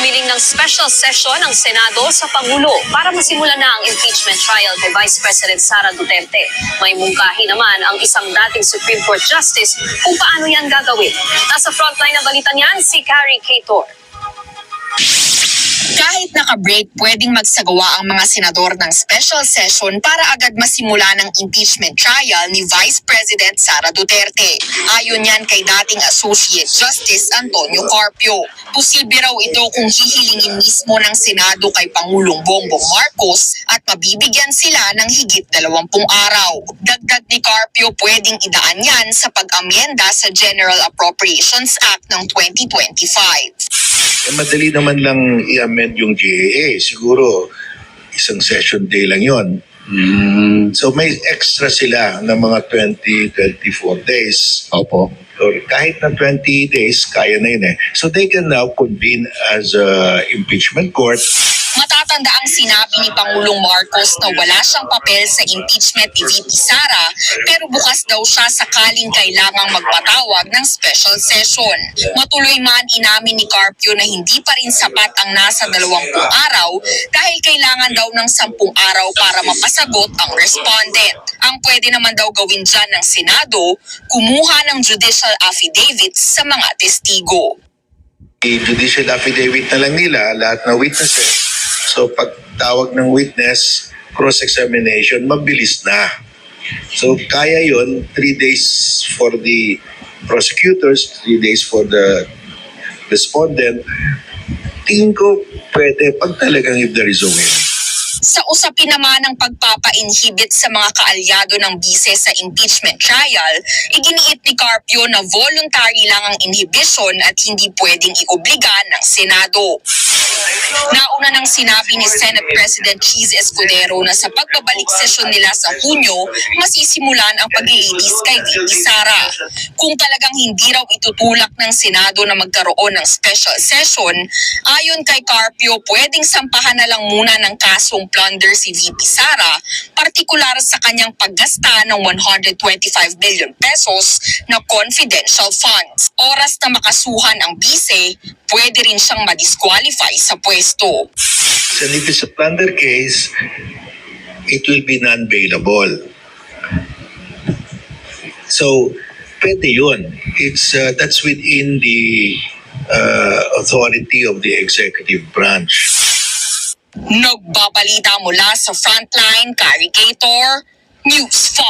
Humiling ng special session ang Senado sa Pangulo para masimula na ang impeachment trial kay Vice President Sara Duterte. May mungkahi naman ang isang dating Supreme Court Justice kung paano yan gagawin. Nasa frontline ng balita niyan si Carrie Cator. Kahit naka-break, pwedeng magsagawa ang mga senador ng special session para agad masimula ng impeachment trial ni Vice President Sara Duterte. Ayon yan kay dating Associate Justice Antonio Carpio. Posible raw ito kung hihilingin mismo ng Senado kay Pangulong Bongbong Marcos at mabibigyan sila ng higit 20 araw. Dagdag ni Carpio, pwedeng idaan yan sa pag-amyenda sa General Appropriations Act ng 2025. Madali naman lang i-amend yung GAA. Siguro, isang session day lang yon. So may extra sila ng mga 20-24 days. Opo. Or kahit na 20 days, kaya na yun eh. So they can now convene as a impeachment court. Matatanda ang sinabi ni Pangulong Marcos na wala siyang papel sa impeachment ni VP Sara, pero bukas daw siya sakaling kailangang magpatawag ng special session. Matuloy man inamin ni Carpio na hindi pa rin sapat ang nasa 20 araw dahil kailangan daw ng 10 araw para mapasagot ang respondent. Ang pwede naman daw gawin dyan ng Senado, kumuha ng judicial affidavits sa mga testigo. I-judicial affidavit na lang nila, lahat ng witnesses. So pag tawag ng witness, cross-examination, mabilis na. So kaya yon 3 days for the prosecutors, 3 days for the respondent. Tingin ko pwede pag talagang if there is a will. Sa usapin naman ng pagpapa-inhibit sa mga kaalyado ng bise sa impeachment trial, iginiit ni Carpio na voluntary lang ang inhibition at hindi pwedeng iobliga ng Senado. Nauna nang sinabi ni Senate President Cheese Escudero na sa pagbabalik sesyon nila sa Hunyo, masisimulan ang paglilitis kay VP Sara. Kung talagang hindi raw itutulak ng Senado na magkaroon ng special session, ayon kay Carpio, pwedeng sampahan na lang muna ng kasong plunder si VP Sara, partikular sa kanyang paggasta ng 125 billion pesos na confidential funds. Oras na makasuhan ang bise, pwede rin siyang madisqualify sa pwesto. So if it's a plunder case, it will be non-bailable. So, pwede yun. That's within the authority of the executive branch. Nagbabalita mula sa Frontline, Carrie Cator, News 5.